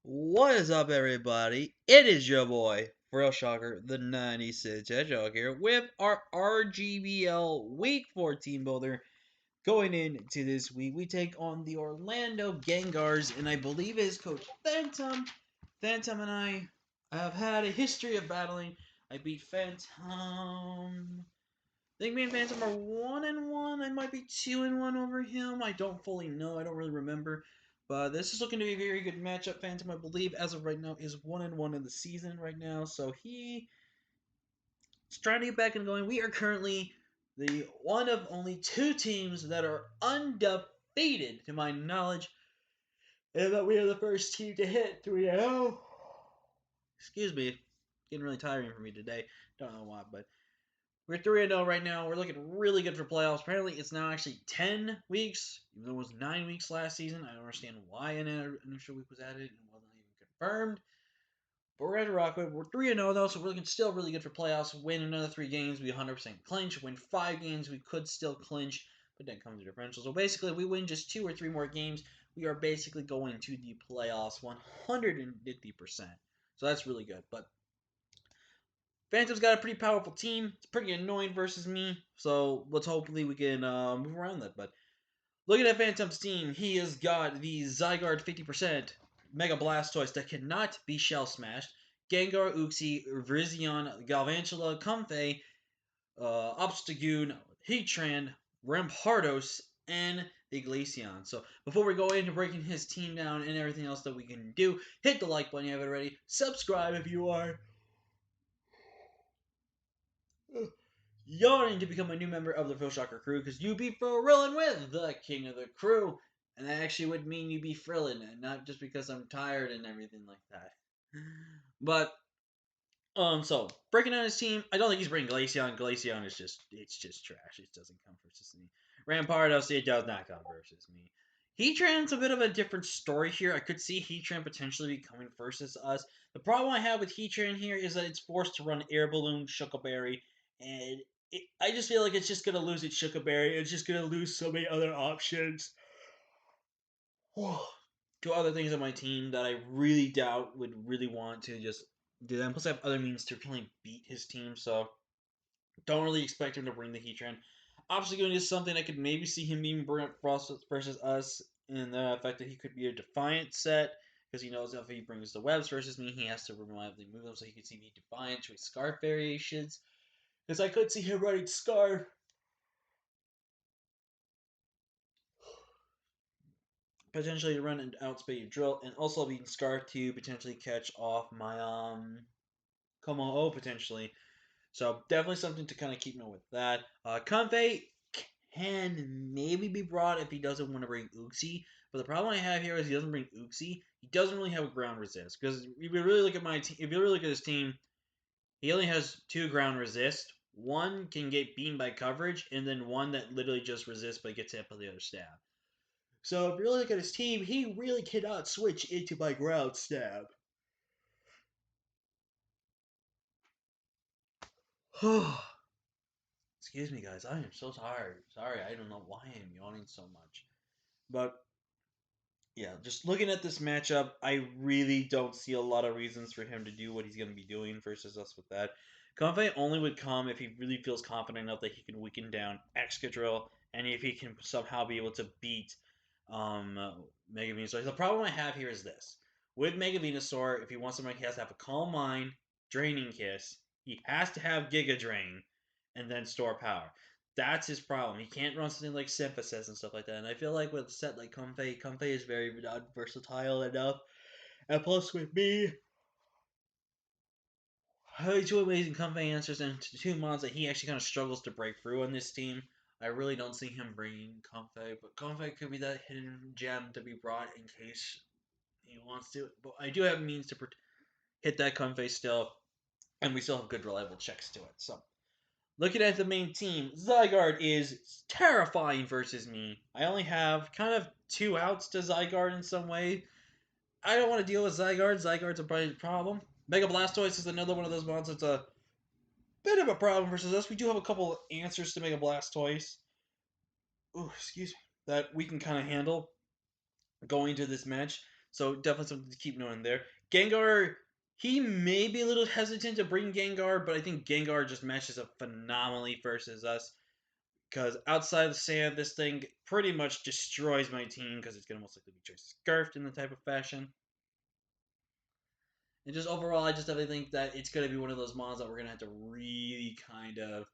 What is up, everybody? It is your boy, Real Shocker, the 96 Hedgehog here with our RGBL Week 4 Team Builder. Going into this week, we take on the Orlando Gengars, and I believe it is Coach Phantom. Phantom and I have had a history of battling. I beat Phantom. I think me and Phantom are 1-1. I might be 2-1 over him. I don't fully know. I don't really remember. But this is looking to be a very good matchup. Phantom, I believe, as of right now, is 1-1 in the season right now. So he's trying to get back and going. We are currently the one of only two teams that are undefeated, to my knowledge. And that we are the first team to hit 3-0. Excuse me. Getting really tiring for me today. Don't know why, but we're 3-0 right now. We're looking really good for playoffs. Apparently, it's now actually 10 weeks, even though it was 9 weeks last season. I don't understand why an initial week was added and wasn't even confirmed. But we're at Rockwood. We're 3-0 though, so we're looking still really good for playoffs. Win another 3 games, we 100% clinch. Win 5 games, we could still clinch, but then comes the differential. So basically, if we win just 2 or 3 more games, we are basically going to the playoffs 150%. So that's really good. But Phantom's got a pretty powerful team. It's pretty annoying versus me, so let's hopefully we can move around that. But looking at Phantom's team, he has got the Zygarde 50% Mega Blastoise that cannot be Shell Smashed, Gengar, Uxie, Virizion, Galvantula, Comfey, Obstagoon, Heatran, Rampardos, and the Glaceon. So before we go into breaking his team down and everything else that we can do, hit the like button if you haven't already. Subscribe if you are yawning to become a new member of the Phil Shocker crew, because you be Frillin with the king of the crew. And that actually would mean you be Frillin, and not just because I'm tired and everything like that. But, so, breaking down his team, I don't think he's bringing Glaceon. Glaceon is just trash. It doesn't come versus me. Rampardos, it does not come versus me. Heatran's a bit of a different story here. I could see Heatran potentially becoming versus us. The problem I have with Heatran here is that it's forced to run Air Balloon, Shuckleberry, and I just feel like it's just going to lose its Shuckleberry. It's just going to lose so many other options to other things on my team that I really doubt would really want to just do that. And plus, I have other means to really beat his team, so don't really expect him to bring the Heatran. Obstagoon is something I could maybe see him being bring versus us in the fact that he could be a Defiant set, because he knows if he brings the webs versus me, he has to reliably move them, so he could see me Defiant to his Scarf variations. Because I could see him running Scarf. Potentially to run an outspeed drill, and also being Scarf to potentially catch off my Como-O potentially. So definitely something to kind of keep note with that. Comfey can maybe be brought if he doesn't want to bring Uxie. But the problem I have here is he doesn't bring Uxie. He doesn't really have a ground resist. Because if you really look at my team, if you really look at his team, he only has 2 ground resist. One can get beamed by coverage, and then one that literally just resists but gets hit by the other stab. So if you really look at his team, he really cannot switch into my ground stab. Excuse me, guys. I am so tired. Sorry, I don't know why I'm yawning so much. But yeah, just looking at this matchup, I really don't see a lot of reasons for him to do what he's going to be doing versus us with that. Comfey only would come if he really feels confident enough that he can weaken down Excadrill, and if he can somehow be able to beat Mega Venusaur. The problem I have here is this. With Mega Venusaur, if he wants something, he has to have a Calm Mind, Draining Kiss, he has to have Giga Drain, and then store power. That's his problem. He can't run something like Synthesis and stuff like that. And I feel like with a set like Comfey is very not versatile enough. And plus with me, having 2 amazing Comfey answers and 2 mods that he actually kind of struggles to break through on this team, I really don't see him bringing Comfey. But Comfey could be that hidden gem to be brought in case he wants to. But I do have means to hit that Comfey still. And we still have good reliable checks to it. So looking at the main team, Zygarde is terrifying versus me. I only have kind of 2 outs to Zygarde in some way. I don't want to deal with Zygarde. Zygarde's a problem. Mega Blastoise is another one of those monsters that's a bit of a problem versus us. We do have a couple of answers to Mega Blastoise. Ooh, excuse me. That we can kind of handle going to this match. So definitely something to keep knowing there. Gengar, he may be a little hesitant to bring Gengar, but I think Gengar just matches up phenomenally versus us. Because outside of the sand, this thing pretty much destroys my team because it's going to most likely be choice scarfed in the type of fashion. And just overall, I just definitely think that it's going to be one of those mons that we're going to have to really kind of.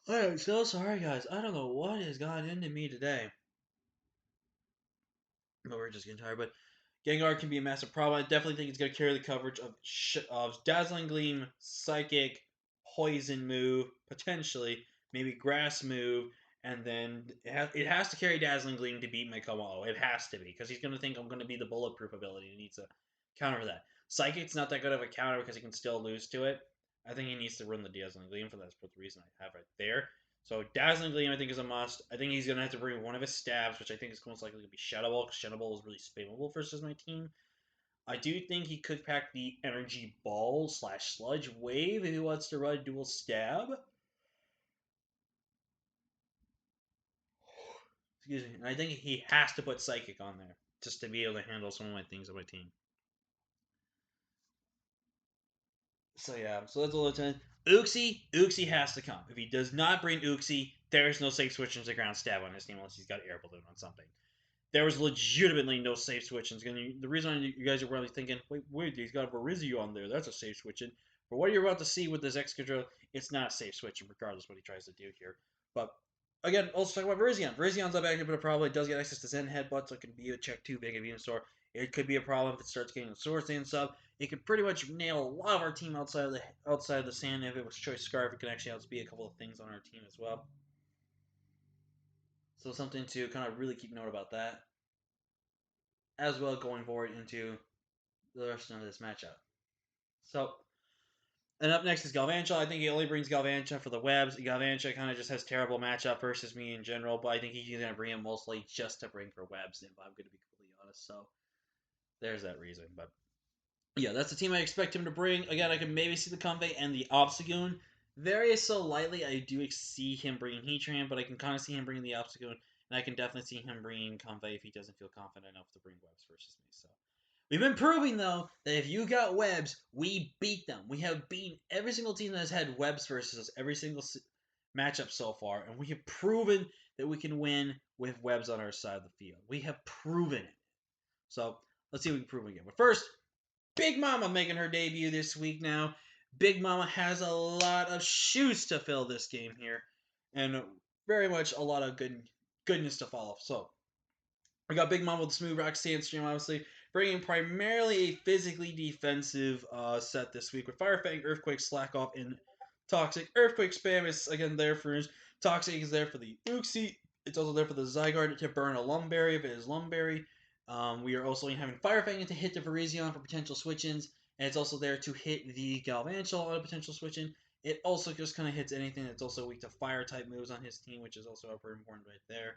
I am so sorry, guys. I don't know what has gotten into me today. But we're just getting tired. But Gengar can be a massive problem. I definitely think it's going to carry the coverage of Dazzling Gleam, Psychic, Poison move, potentially, maybe Grass move, and then it has to carry Dazzling Gleam to beat my Komalo. It has to be, because he's going to think I'm going to be the bulletproof ability. He needs to counter that. Psychic's not that good of a counter because he can still lose to it. I think he needs to run the Dazzling Gleam for that's the reason I have right there. So Dazzling Gleam, I think, is a must. I think he's going to have to bring one of his stabs, which I think is most likely going to be Shadow Ball, because Shadow Ball is really spammable versus my team. I do think he could pack the Energy Ball / Sludge Wave if he wants to run dual stab. Excuse me. And I think he has to put Psychic on there just to be able to handle some of my things on my team. So yeah, so that's a little time. Uxie has to come. If he does not bring Uxie, there is no safe switch into ground stab on his team unless he's got Air Balloon on something. There was legitimately no safe switching. The reason you guys are probably thinking, wait, he's got Verizio on there. That's a safe switching. For what you're about to see with this Excadrill, it's not a safe switching, regardless of what he tries to do here. But again, also talk about Virizion. Virizion's not actually been a problem. It does get access to Zen Headbutt, so it can be a check 2 big of Venusaur. It could be a problem if it starts getting the Swords Dance up. It could pretty much nail a lot of our team outside of the sand. If it was Choice Scarf, it could actually outspeed a couple of things on our team as well. So something to kind of really keep note about that, as well going forward into the rest of this matchup. So, and up next is Galvantula. I think he only brings Galvantula for the webs. Galvantula kind of just has terrible matchup versus me in general, but I think he's going to bring him mostly just to bring for webs, if I'm going to be completely honest. So, there's that reason. But yeah, that's the team I expect him to bring. Again, I can maybe see the Comfey and the Obstagoon. Very so lightly, I do see him bringing Heatran, but I can kind of see him bringing the Obstagoon, and I can definitely see him bringing Comfey if he doesn't feel confident enough to bring webs versus me. So, we've been proving, though, that if you got webs, we beat them. We have beaten every single team that has had webs versus us every single matchup so far, and we have proven that we can win with webs on our side of the field. We have proven it. So let's see if we can prove it again. But first, Big Mama making her debut this week now. Big Mama has a lot of shoes to fill this game here, and very much a lot of goodness to follow. So we got Big Mom with the Smooth Rock Sandstream, obviously, bringing primarily a physically defensive set this week with Fire Fang, Earthquake, Slack Off, and Toxic. Earthquake Spam is, again, there for Toxic is there for the Uxie. It's also there for the Zygarde to burn a Lumberry if it is Lumberry. We are also having Fire Fang to hit the Virizion for potential switch-ins, and it's also there to hit the Galvantula on a potential switch-in. It also just kind of hits anything that's also weak to Fire-type moves on his team, which is also very important right there.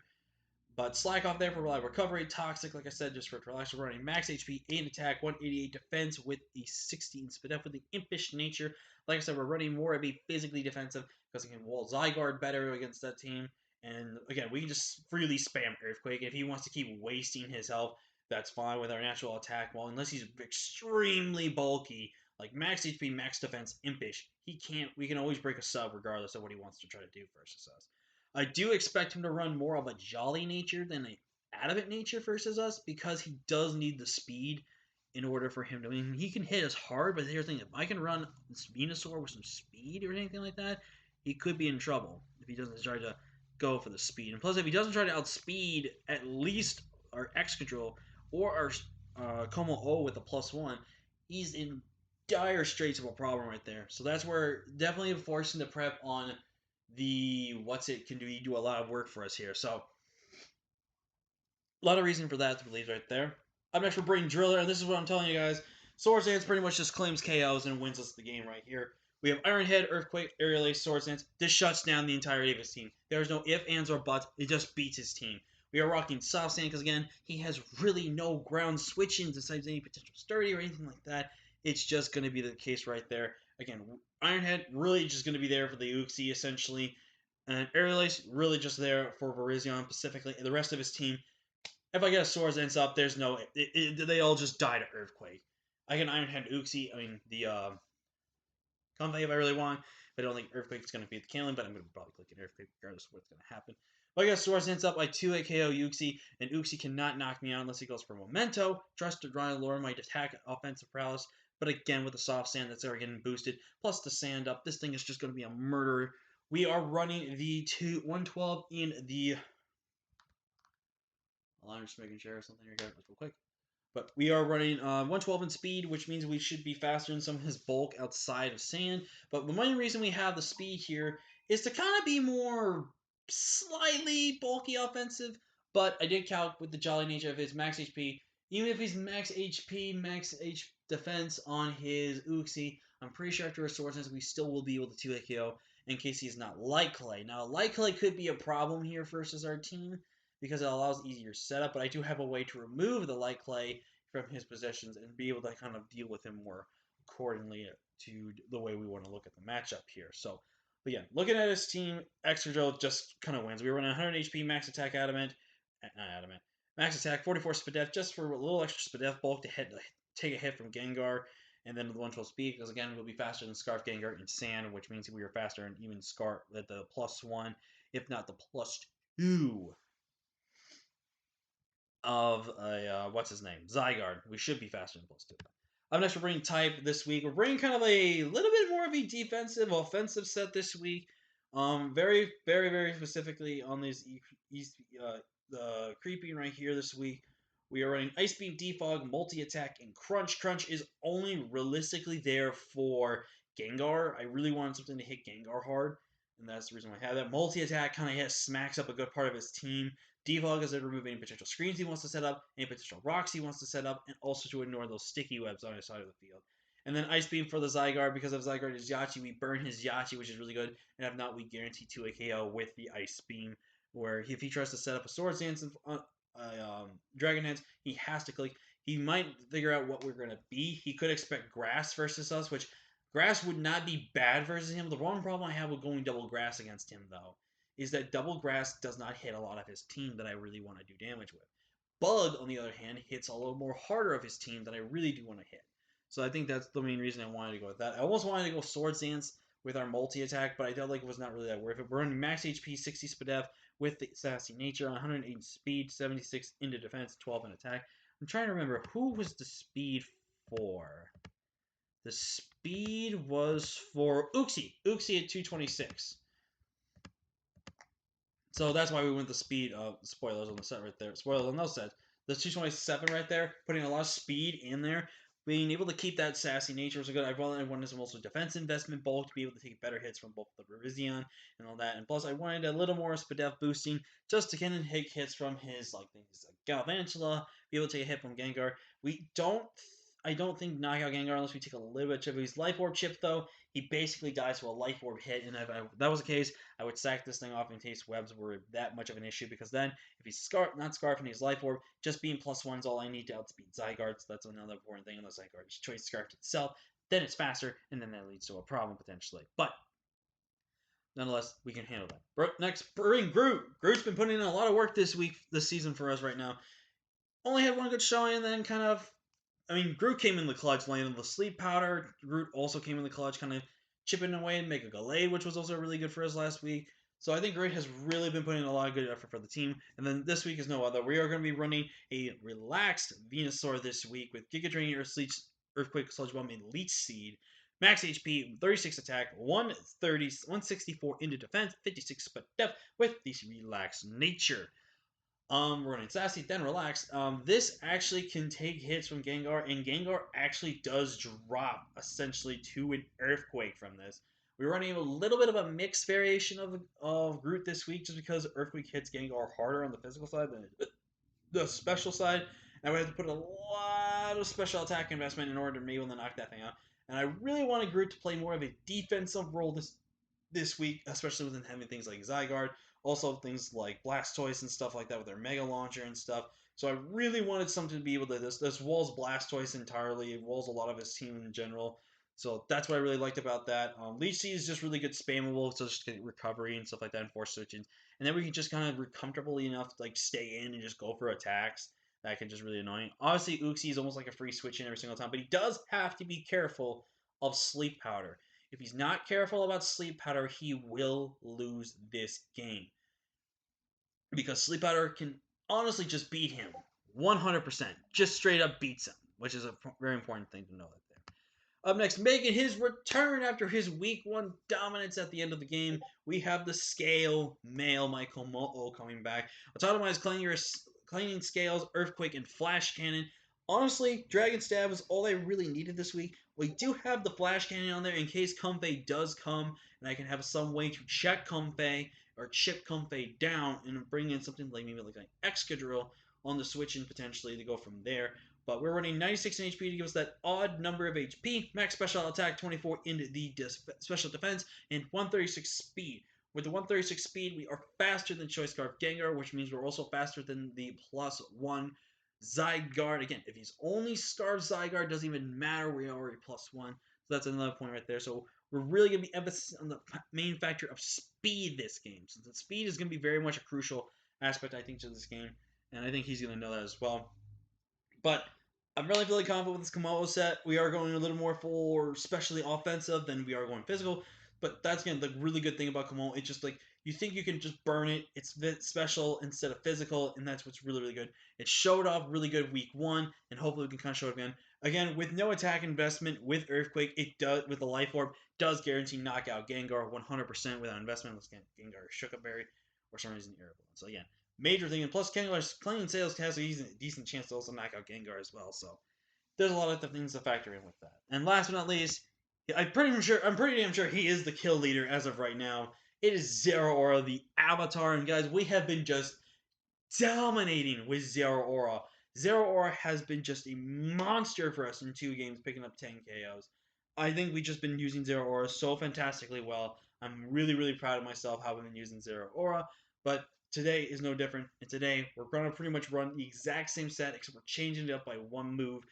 But Slack off there for reliable recovery. Toxic, like I said, just for relax. We're running max HP, 8 attack, 188 defense with the 16 spit up with the impish nature. Like I said, we're running more of a physically defensive because we can wall Zygarde better against that team. And again, we can just freely spam Earthquake. If he wants to keep wasting his health, that's fine with our natural attack. Well, unless he's extremely bulky, like max HP, max defense, impish, he can't. We can always break a sub regardless of what he wants to try to do versus us. I do expect him to run more of a jolly nature than an adamant nature versus us because he does need the speed in order for him to. I mean, he can hit us hard, but here's the thing: if I can run this Venusaur with some speed or anything like that, he could be in trouble if he doesn't try to go for the speed. And plus, if he doesn't try to outspeed at least our Excadrill or our Como O with a +1, he's in dire straits of a problem right there. So that's where definitely forcing the prep on the what's it can do a lot of work for us here. So a lot of reason for that to believe right there. Up next, we're bringing Driller, and this is what I'm telling you guys. Swords Dance pretty much just claims KOs and wins us the game right here. We have Iron Head, Earthquake, Aerial Ace, Swords Dance. This shuts down the entirety of his team. There's no if, ands, or buts. It just beats his team. We are rocking Soft Sand because, again, he has really no ground switch-ins besides any potential sturdy or anything like that. It's just going to be the case right there. Again, Iron Head really just going to be there for the Uxie, essentially. And Air Release really just there for Virizion specifically. And the rest of his team, if I get a Swords Dance up, there's no. They all just die to Earthquake. I can Iron Hand Uxie. I mean, the Convey if I really want. But I don't think Earthquake's going to beat the Kaelin, but I'm going to probably click an Earthquake regardless of what's going to happen. But I got Swords Dance up. I 2-8 KO Uxie, and Uxie cannot knock me out unless he goes for Memento. Trust to draw and lower my attack offensive prowess. But again, with the soft sand that's already getting boosted, plus the sand up, this thing is just going to be a murderer. We are running the 112 in the. I'm just making sure something here, guys, real quick. But we are running 112 in speed, which means we should be faster than some of his bulk outside of sand. But the main reason we have the speed here is to kind of be more slightly bulky offensive. But I did calc with the jolly nature of his max HP. Even if he's max HP, max H defense on his Uxie, I'm pretty sure after Resources we still will be able to 2 KO in case he's not Light Clay. Now, Light Clay could be a problem here versus our team because it allows easier setup, but I do have a way to remove the Light Clay from his possessions and be able to kind of deal with him more accordingly to the way we want to look at the matchup here. So, again, looking at his team, Extra just kind of wins. We were running 100 HP, max attack max attack, 44 Spadef, just for a little extra Spadef bulk to take a hit from Gengar, and then the 112 speed, because again, we'll be faster than Scarf Gengar in Sand, which means we are faster and even Scarf at the +1, if not the +2 of a what's his name, Zygarde. We should be faster than +2. Up next, we're bringing type this week. We're bringing kind of a little bit more of a defensive, offensive set this week. Very, very, very specifically on these the creeping right here this week. We are running Ice Beam, Defog, Multi Attack, and Crunch. Crunch is only realistically there for Gengar. I really wanted something to hit Gengar hard, and that's the reason why I have that. Multi Attack kind of smacks up a good part of his team. Defog is to remove any potential screens he wants to set up, any potential rocks he wants to set up, and also to ignore those sticky webs on his side of the field. And then Ice Beam for the Zygarde. Because of Zygarde is Yachi, we burn his Yachi, which is really good. And if not, we guarantee 2 KO with the Ice Beam. Where if he tries to set up a Swords Dance and Dragon Dance, he has to click. He might figure out what we're going to be. He could expect Grass versus us, which Grass would not be bad versus him. The one problem I have with going double Grass against him, though, is that double Grass does not hit a lot of his team that I really want to do damage with. Bug, on the other hand, hits a little more harder of his team that I really do want to hit. So I think that's the main reason I wanted to go with that. I almost wanted to go Swords Dance with our multi-attack, but I felt like it was not really that worth it. We're running max HP, 60 Spadef with the Sassy Nature, 108 speed, 76 into defense, 12 in attack. I'm trying to remember, who was the speed for? The speed was for Uxie. Uxie at 226. So that's why we went the speed of spoilers on the set right there. Spoilers on those sets. The 227 right there, putting a lot of speed in there. Being able to keep that sassy nature was good. I wanted some also defense investment bulk to be able to take better hits from both the Virizion and all that. And plus, I wanted a little more Spadef boosting just to kind of take hits from his like things like Galvantula, be able to take a hit from Gengar. I don't think knockout Gengar unless we take a little bit of his Life Orb chip though. He basically dies to a Life Orb hit, and if that was the case, I would sack this thing off in case webs were that much of an issue, because then if he's not scarfing his Life Orb, just being +1 is all I need to outspeed Zygarde, so that's another important thing unless Zygarde choice scarfed itself, then it's faster, and then that leads to a problem potentially. But nonetheless, we can handle that. Next, bring Groot. Groot's been putting in a lot of work this season for us right now. Only had one good showing, and then kind of Groot came in the clutch, landing the sleep powder. Groot also came in the clutch, kind of chipping away and make a Gallade, which was also really good for us last week. So I think Groot has really been putting in a lot of good effort for the team. And then this week is no other. We are going to be running a relaxed Venusaur this week with Giga Drain, Earthquake, Sludge Bomb, and Leech Seed. Max HP, 36 attack, 164 into defense, 56 but depth with this relaxed nature. We're running Sassy, then Relax. This actually can take hits from Gengar, and Gengar actually does drop essentially to an Earthquake from this. We're running a little bit of a mixed variation of Groot this week, just because Earthquake hits Gengar harder on the physical side than the special side. And we have to put a lot of special attack investment in order to be able to knock that thing out. And I really wanted Groot to play more of a defensive role this week, especially with having things like Zygarde. Also, things like Blastoise and stuff like that with their Mega Launcher and stuff. So I really wanted something to be able to. This walls Blastoise entirely. It walls a lot of his team in general. So that's what I really liked about that. Leech Seed is just really good spammable, so just get recovery and stuff like that and force switching. And then we can just kind of comfortably enough to like stay in and just go for attacks. That can just really annoying. Obviously, Uxie is almost like a free switch in every single time, but he does have to be careful of Sleep Powder. If he's not careful about Sleep Powder, he will lose this game. Because Sleep Powder can honestly just beat him 100%. Just straight up beats him, which is a very important thing to know right there. Up next, making his return after his week 1 dominance at the end of the game, we have the Scale Male Michael Mo'o coming back. Autotomized Clanging Scales, Earthquake, and Flash Cannon. Honestly, Dragon Stab was all I really needed this week. We do have the Flash Cannon on there in case Comfey does come, and I can have some way to check Comfey or chip Comfey down and bring in something like maybe like an Excadrill on the switch and potentially to go from there. But we're running 96 in HP to give us that odd number of HP, max special attack 24 in the special defense, and 136 speed. With the 136 speed, we are faster than Choice Scarf Gengar, which means we're also faster than the +1 Zygarde. Again, if he's only Scarf Zygarde, doesn't even matter, we're already +1. So that's another point right there. So we're really going to be emphasizing on the main factor of speed this game. So the speed is going to be very much a crucial aspect, I think, to this game. And I think he's going to know that as well. But I'm really feeling confident with this Komodo set. We are going a little more for especially offensive than we are going physical. But that's again the really good thing about Komodo. It's just like you think you can just burn it. It's special instead of physical, and that's what's really, really good. It showed off really good week 1, and hopefully we can kind of show it again. Again, with no attack investment, with Earthquake, it does with the Life Orb does guarantee knockout Gengar 100% without investment. Let's get Gengar Shook Up Berry, for some reason Irritable. So again, major thing. And plus, Gengar's Clanging Sales has a decent chance to also knock out Gengar as well. So there's a lot of things to factor in with that. And last but not least, I'm pretty damn sure he is the kill leader as of right now. It is Zeraora, the Avatar, and guys, we have been just dominating with Zeraora. Zeraora has been just a monster for us in 2 games, picking up 10 KOs. I think we've just been using Zeraora so fantastically well. I'm really, really proud of myself how we've been using Zeraora. But today is no different. And today we're going to pretty much run the exact same set, except we're changing it up by 1 move.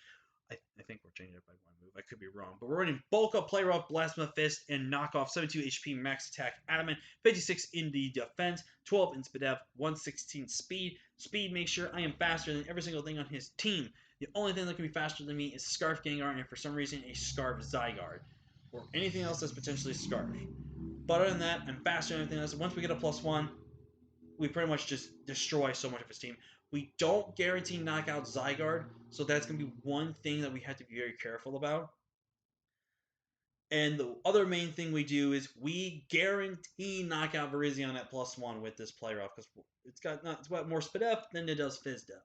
I think we're changing it by 1 move. I could be wrong. But we're running Bulk Up, Play Rough, Blasphema Fist, and Knock Off. 72 HP, Max Attack, Adamant. 56 in the defense. 12 in Spadef. 116 speed. Speed makes sure I am faster than every single thing on his team. The only thing that can be faster than me is Scarf Gengar, and for some reason, a Scarf Zygarde. Or anything else that's potentially Scarf. But other than that, I'm faster than anything else. Once we get a +1, we pretty much just destroy so much of his team. We don't guarantee knockout Zygarde, so that's going to be one thing that we have to be very careful about. And the other main thing we do is we guarantee knockout Virizion at +1 with this play rough because it's got more Spadef than it does Fizdef.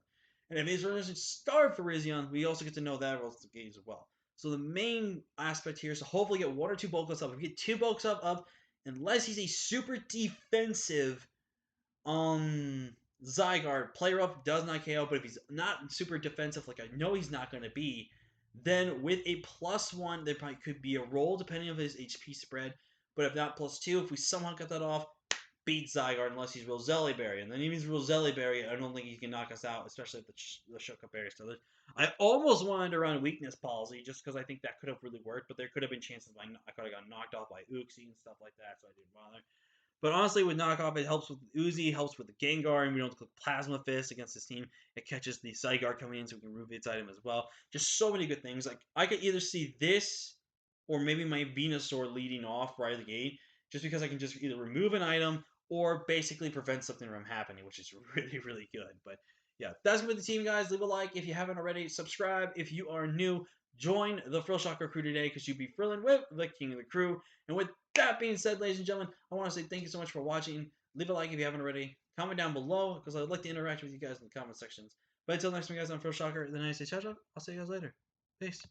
And if he's running Scarf Virizion, we also get to know that rules the games as well. So the main aspect here is to hopefully get 1 or 2 bulk ups up. If we get 2 bulks up, unless he's a super defensive Zygarde, Play Rough does not KO, but if he's not super defensive, like I know he's not going to be, then with a +1, there probably could be a roll depending on his HP spread. But if not +2, if we somehow get that off, beat Zygarde unless he's Roselli Berry. And then even if he's Roselli Berry, I don't think he can knock us out, especially if the Shook Up Berry is still there. I almost wanted to run Weakness Policy just because I think that could have really worked, but there could have been chances I could have gotten knocked off by Uxie and stuff like that, so I didn't bother. But honestly, with knockoff, it helps with Uzi, helps with the Gengar, and we don't click Plasma Fist against this team. It catches the Zygarde coming in, so we can remove its item as well. Just so many good things. Like I could either see this, or maybe my Venusaur leading off right at the gate, just because I can just either remove an item or basically prevent something from happening, which is really, really good. But yeah, that's with the team, guys. Leave a like if you haven't already. Subscribe if you are new. Join the Frill Shocker crew today because you'll be frilling with the king of the crew. And with that being said, ladies and gentlemen, I want to say thank you so much for watching. Leave a like if you haven't already. Comment down below because I'd like to interact with you guys in the comment sections. But until next time, guys, I'm Frill Shocker. The nice day, ciao, ciao. I'll see you guys later. Peace.